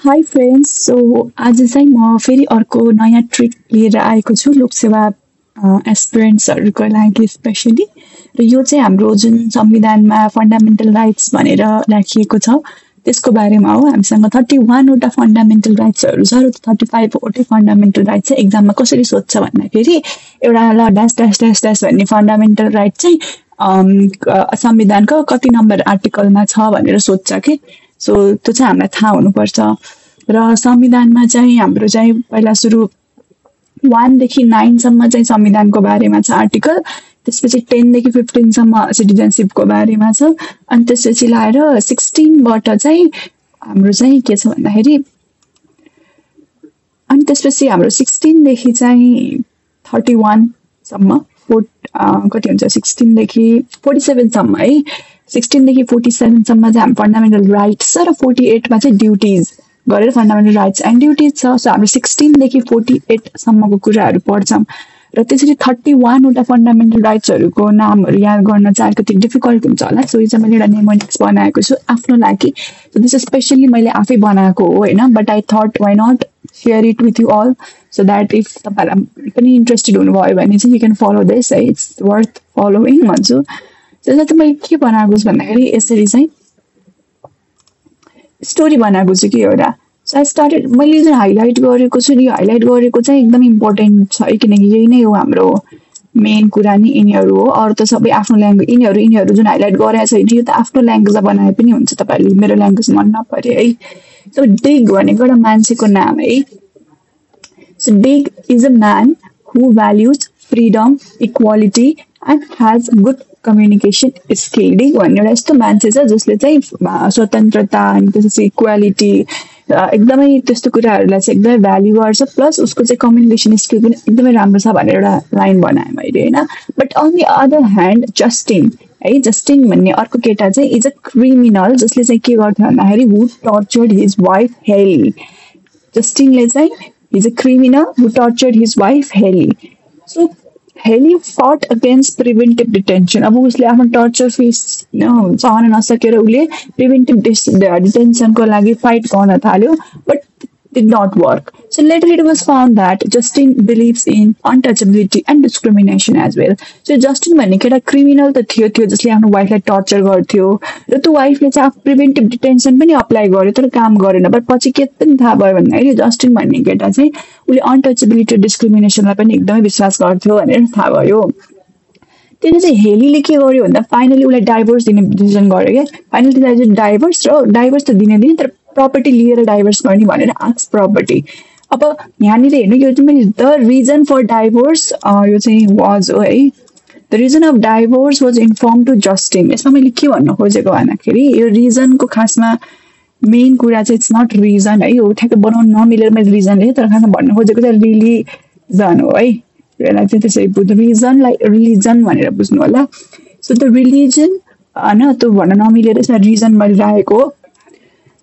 High friends so आज चाहिँ म फेरि अर्को नयाँ ट्रिक लिएर आएको छु लोकसेवा एस्पिरेन्ट्सहरूको लागि स्पेसली र यो चाहिँ हाम्रो जुन संविधानमा फन्डामेन्टल राइट्स भनेर राखिएको छ त्यसको बारेमा हो। हामीसँग 31 वटा फन्डामेन्टल राइट्सहरू छ र 35 वटै फन्डामेन्टल राइट्स चाहिँ एक्जाममा कसरी सोध्छ भन्दाखेरि एउटा ल ड्यास ड्यास ड्यास ड्यास भन्ने फन्डामेन्टल राइट चाहिँ संविधानको कति नम्बर आर्टिकलमा छ भनेर सोध्छ कि। सो त्यो चाहिँ हामीलाई थाहा हुनुपर्छ र संविधानमा चाहिँ हाम्रो चाहिँ पहिला सुरु 1 देखि 9 सम्म चाहिँ संविधानको बारेमा छ आर्टिकल, त्यसपछि 10 देखि 15 सम्म सिटिजनसिपको बारेमा छ, अनि त्यसपछि लाएर 16 बाट चाहिँ हाम्रो चाहिँ के छ भन्दाखेरि अनि त्यसपछि हाम्रो 16 देखि चाहिँ 31 सम्म कति हुन्छ 16 देखि 47 सम्म है। 16 देखि 47 सम्म चाहिँ हाम्रो फन्डामेन्टल राइट्स छ र 48 मा चाहिँ ड्युटिज गरेर फन्डामेन्टल राइट्स एन्ड ड्युटिज छ। सो हाम्रो 16 देखि 48 सम्मको कुराहरू पढ्छौँ र त्यसरी 31 वटा फन्डामेन्टल राइट्सहरूको नामहरू याद गर्न चाहिँ अलिकति डिफिकल्ट हुन्छ होला। सो यो चाहिँ मैले एउटा नेमोनिक्स बनाएको छु आफ्नो लागि। सो दिस स्पेसली मैले आफै बनाएको हो होइन, but I thought why not share it with you all so that if तपाईँहरूलाई पनि इन्ट्रेस्टेड हुनुभयो भने चाहिँ यु क्यान फलो दिस है, इट्स वर्थ फलोइङ भन्छु। त्यसलाई चाहिँ मैले के बनाएको छु भन्दाखेरि यसरी चाहिँ स्टोरी बनाएको छु कि एउटा। सो आई स्टार्टेड, मैले जुन हाइलाइट गरेको छु नि, यो हाइलाइट गरेको चाहिँ एकदम इम्पोर्टेन्ट छ है, किनकि यही नै हो हाम्रो मेन कुरा नि यिनीहरू हो। अरू त सबै आफ्नो ल्याङ्ग्वेज यिनीहरू जुन हाइलाइट गरेको छैन यो त आफ्नो ल्याङ्ग्वेजमा बनाए पनि हुन्छ, तपाईँहरूले मेरो ल्याङ्ग्वेज मन नपरे है। सो डिग भनेको एउटा मान्छेको नाम है। So Dig is a man who values freedom, equality and has good communication skill. Dig भन्ने एउटा यस्तो मान्छे छ जसले चाहिँ स्वतन्त्रता अनि त्यसपछि इक्वालिटी एकदमै त्यस्तो कुराहरूलाई चाहिँ एकदमै भ्याल्यु गर्छ, प्लस उसको चाहिँ कम्युनिकेसन स्किल पनि एकदमै राम्रो छ भनेर एउटा लाइन बनाएँ मैले होइन। But on the other hand Justin है, जस्टिन भन्ने अर्को केटा चाहिँ इज अ क्रिमिनल जसले चाहिँ के गर्थ्यो भन्दाखेरि हु टर्चर्ड हिज वाइफ हेली। जस्टिनले चाहिँ is a criminal who tortured his wife Haley. So Haley fought against preventive detention. अब उसले आफ्नो टर्चर फेस सहन नसकेर उसले प्रिभेन्टिभ डिटेन्सनको लागि फाइट गर्न थाल्यो, but did not work. So later it was found that Justin believes in untouchability and discrimination as well. So Justin भन्ने केटा क्रिमिनल त थियो जसले आफ्नो वाइफलाई टर्चर गर्थ्यो र त्यो वाइफले चाहिँ आफ्नो प्रिभेन्टिभ डिटेन्सन पनि अप्लाई गर्यो तर काम गरेन। बट पछि के पनि थाहा भयो भन्दाखेरि जस्टिन भन्ने केटा चाहिँ उसले अनटचेबिलिटी डिस्क्रिमिनेसनलाई पनि एकदमै विश्वास गर्थ्यो भनेर थाहा भयो। त्यसले चाहिँ हेलीले के गर्यो भन्दा फाइनली उसलाई डाइभोर्स दिने डिसिजन गर्यो क्या। फाइनली डाइभोर्स त दिने तर प्रपर्टी लिएर डाइभोर्स गर्ने भनेर आक्स प्रपर्टी। अब यहाँनिर हेर्नु यो चाहिँ मैले द रिजन फर डाइभोर्स यो चाहिँ वाज हो है। The reason of divorce was inform to Justin. यसमा मैले के भन्न खोजेको भन्दाखेरि यो रिजनको खासमा मेन कुरा चाहिँ इट्स नट रिजन है, यो ठ्याक्कै बनाउनु नमिलेर मैले रिजन लिएँ, तर खासमा भन्न खोजेको चाहिँ रिलिजन हो है। यसलाई चाहिँ त्यसरी बुझ्नु, रिजनलाई रिलिजन भनेर बुझ्नु होला। सो द रिलिजन होइन त्यो भन्न नमिलेर यसमा रिजन मैले राखेको हो।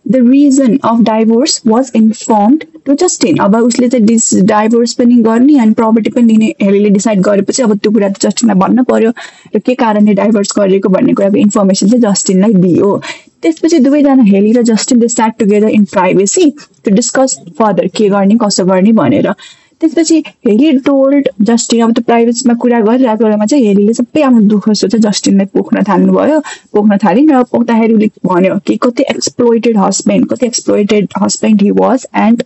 The reason of divorce was informed to Justin. अब उसले चाहिँ डाइभोर्स पनि गर्ने अनि प्रपर्टी पनि लिने हेलीले डिसाइड गरेपछि अब त्यो कुरा जस्टिनलाई भन्न पर्यो र के कारणले डाइभोर्स गरेको भन्ने कुराको इन्फर्मेसन चाहिँ जस्टिनलाई दियो। त्यसपछि दुवैजना हेली र Justin they start together in privacy to discuss further के गर्ने कसो गर्ने भनेर। त्यसपछि हेली टोल्ड जस्टिन, अब त्यो प्राइभेसीमा कुरा गरिरहेको बेलामा चाहिँ हेलीले सबै आफ्नो दुःख सोच जस्टिनलाई पोख्न थालिन् र पोख्दाखेरि उसले भन्यो कि कति exploited husband he was and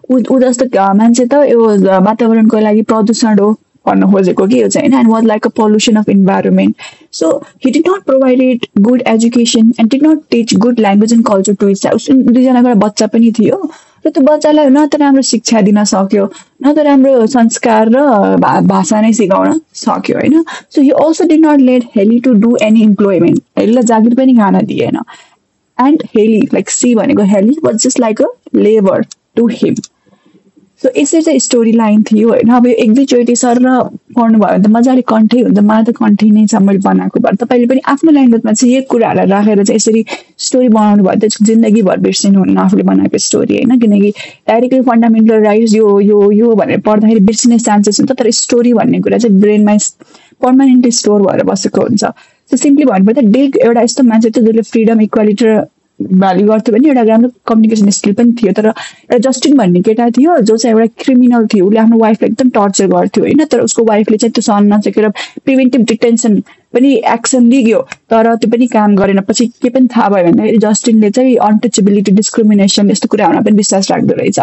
ऊ जस्तो मान्छे त यो वातावरणको लागि प्रदूषण हो भन्न खोजेको कि यो चाहिँ होइन, and was like a pollution of environment. So he did not provided good education and did not teach good language and culture to his child. दुईजनाको एउटा बच्चा पनि थियो र त्यो बच्चालाई न त राम्रो शिक्षा दिन सक्यो न त राम्रो संस्कार र भाषा नै सिकाउन सक्यो होइन। So he also did not let Haley to do any employment. हेलीलाई जागिर पनि खान दिएन एन्ड हेली लाइक सी भनेको Haley was just like a labour to him. So यसरी चाहिँ स्टोरी लाइन थियो होइन। अब यो एक दुईचोटि सर र पढ्नुभयो भने त मजाले कन्ठै हुन्छ, मलाई त कन्ठै नै छ मैले बनाएको भएर। तपाईँले पनि आफ्नो ल्याङ्ग्वेजमा चाहिँ यही कुराहरूलाई राखेर चाहिँ यसरी स्टोरी बनाउनु भयो त जिन्दगीभर बिर्सिनुहुन्न आफूले बनाएको स्टोरी होइन, किनकि डाइरेक्टली फन्डामेन्टल राइट्स यो भनेर पढ्दाखेरि बिर्सिने चान्सेस हुन्छ, तर स्टोरी भन्ने कुरा चाहिँ ब्रेनमा पर्मानेन्टली स्टोर भएर बसेको हुन्छ। सो सिम्पली भन्नुपर्दा डिग एउटा यस्तो मान्छे थियो जसले फ्रिडम, इक्वालिटी र भ्याल्यु गर्थ्यो भने एउटा राम्रो कम्युनिकेसन स्किल पनि थियो। तर एउटा जस्टिन भन्ने केटा थियो जो चाहिँ एउटा क्रिमिनल थियो, उसले आफ्नो वाइफलाई एकदम टर्चर गर्थ्यो होइन। तर उसको वाइफले चाहिँ त्यो सहन नसकेर प्रिभेन्टिभ डिटेन्सन पनि एक्सन लियो, तर त्यो पनि काम गरेन। पछि के पनि थाहा भयो भन्दाखेरि जस्टिनले चाहिँ अनटचेबिलिटी, डिस्क्रिमिनेसन यस्तो कुराहरूमा पनि विश्वास राख्दो रहेछ।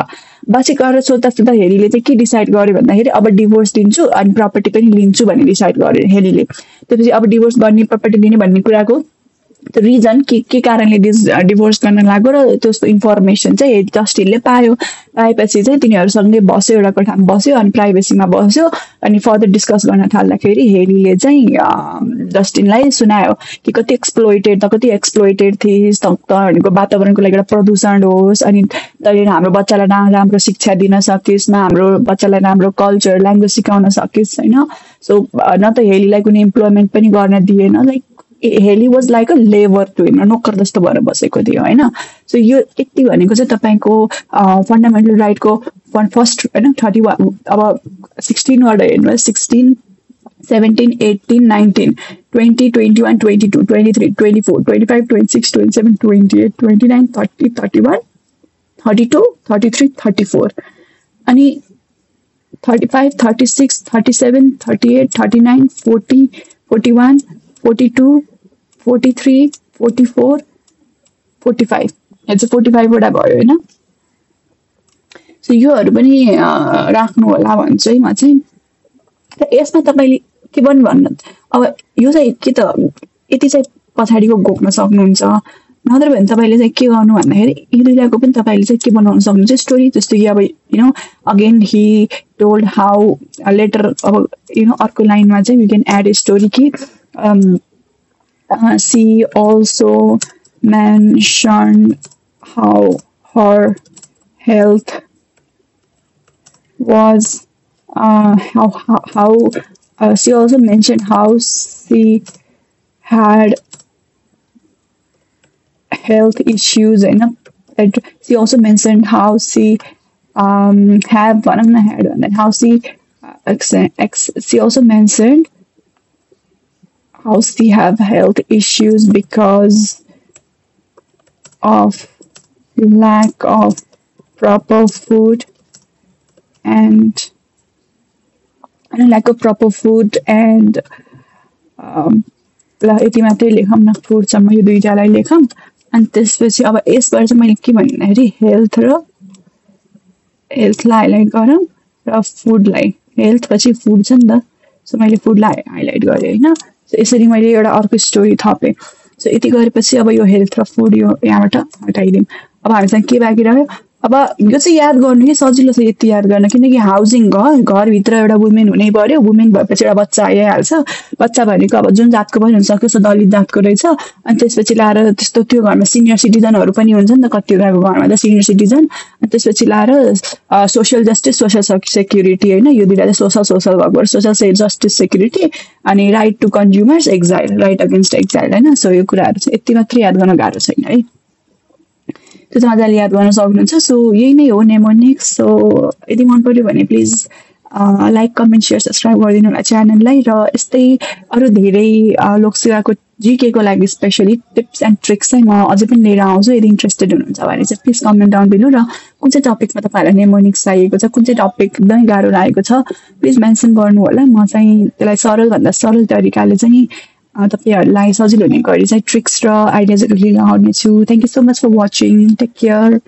पछि गएर सोद्धा सोद्धा हेलीले चाहिँ के डिसाइड गर्यो भन्दाखेरि अब डिभोर्स दिन्छु अनि प्रपर्टी पनि लिन्छु भन्ने डिसाइड गर्यो हेलीले। त्यसपछि अब डिभोर्स गर्ने प्रपर्टी लिने भन्ने कुराको त्यो रिजन के कारणले डिभोर्स गर्न लाग्यो र त्यसको इन्फर्मेसन चाहिँ जस्टिनले पायो। पाएपछि चाहिँ तिनीहरूसँगै बस्यो, एउटा कोठामा बस्यो अनि प्राइभेसीमा बस्यो। अनि फर्दर डिस्कस गर्न थाल्दाखेरि हेलीले चाहिँ जस्टिनलाई सुनायो कि कति एक्सप्लोइटेड थिइस्, तँहरूको वातावरणको लागि एउटा प्रदूषण होस्, अनि तैँले हाम्रो बच्चालाई राम्रो शिक्षा दिन सकिस्, न हाम्रो बच्चालाई राम्रो कल्चर ल्याङ्ग्वेज सिकाउन सकिस् होइन। सो न त हेलीलाई कुनै इम्प्लोइमेन्ट पनि गर्न दिएन। Like Haley was like a labour to him, नोकर जस्तो भएर बसेको थियो होइन। सो यो यति भनेको चाहिँ तपाईँको फन्डामेन्टल राइटको फर्स्ट होइन 31 अब 16 वटा हेर्नुहोस्, 16, 17, 18, 19, 20, 21, 22, 23, 24, 25, 26, 27, 28, 29, 30, 31, 32, 33, 34 अनि 35, 36, 37, 38, 39, 40, 41, 42, 43, 44, 45, यहाँ चाहिँ 45 वटा भयो होइन। सो योहरू पनि राख्नु होला भन्छु है म चाहिँ। र यसमा तपाईँले के पनि भन्नु, अब यो चाहिँ के त यति चाहिँ पछाडिको घोक्न सक्नुहुन्छ, नत्र भने तपाईँले चाहिँ के गर्नु भन्दाखेरि यी दुईटाको पनि तपाईँले चाहिँ के बनाउन सक्नुहुन्छ स्टोरी। जस्तो कि अब again he told how later, अब अर्को लाइनमा चाहिँ we can add a story कि she also mentioned how her health was she also mentioned how she had health issues and she also mentioned how she had how she also mentioned how she have health issues because of lack of proper food and यति मात्रै लेखौँ न, फुडसम्म यो दुईटालाई लेखौँ। अनि त्यसपछि अब यसबाट चाहिँ मैले के भन्दाखेरि हेल्थलाई हाइलाइट गरौँ र फुडलाई, हेल्थ पछि फुड छ नि त, सो मैले फुडलाई हाइलाइट गरेँ होइन। सो यसरी मैले एउटा अर्को स्टोरी थपेँ। सो यति गरेपछि अब यो हेल्थ र फुड यो यहाँबाट हटाइदिउँ। अब हामीसँग के बाँकी रह्यो, अब यो चाहिँ याद गर्नु कि सजिलो छ यति याद गर्न, किनकि हाउसिङ घरभित्र एउटा वुमेन हुनै पर्यो। वुमेन भएपछि एउटा बच्चा आइहाल्छ। बच्चा भनेको अब जुन जातको पनि हुनसक्छ, सो दलित जातको रहेछ। अनि त्यसपछि लाएर त्यस्तो त्यो घरमा सिनियर सिटिजनहरू पनि हुन्छ नि त, कतिवटाको घरमा त सिनियर सिटिजन। अनि त्यसपछि लाएर सोसियल जस्टिस, सोसियल सेक्युरिटी होइन, यो दुइटा चाहिँ सोसल भएको सोसल जस्टिस सेक्युरिटी, अनि right to consumers, exile, right against exile होइन। सो यो कुराहरू चाहिँ यति मात्रै याद गर्न गाह्रो छैन है, त्यो चाहिँ मजाले याद गर्न सक्नुहुन्छ। सो यही नै हो नेमोनिक्स। सो यदि मन पर्यो भने please like, comment, share, subscribe गरिदिनु होला च्यानललाई। र यस्तै अरू धेरै लोकसेवाको जीकेको लागि स्पेसली टिप्स एन्ड ट्रिक्स चाहिँ म अझै पनि लिएर आउँछु। यदि इन्ट्रेस्टेड हुनुहुन्छ भने चाहिँ प्लिज कमेन्ट डाउन बिलो, र कुन चाहिँ टपिकमा तपाईँहरूलाई नेमोनिक्स चाहिएको छ, कुन चाहिँ टपिक एकदमै गाह्रो लागेको छ प्लिज मेन्सन गर्नु होला। म चाहिँ त्यसलाई सरलभन्दा सरल तरिकाले चाहिँ तपाईँहरूलाई सजिलो हुने गरी चाहिँ ट्रिक्स र आइडियाजहरू लिएर आउनेछु। Thank you so much for watching, take care.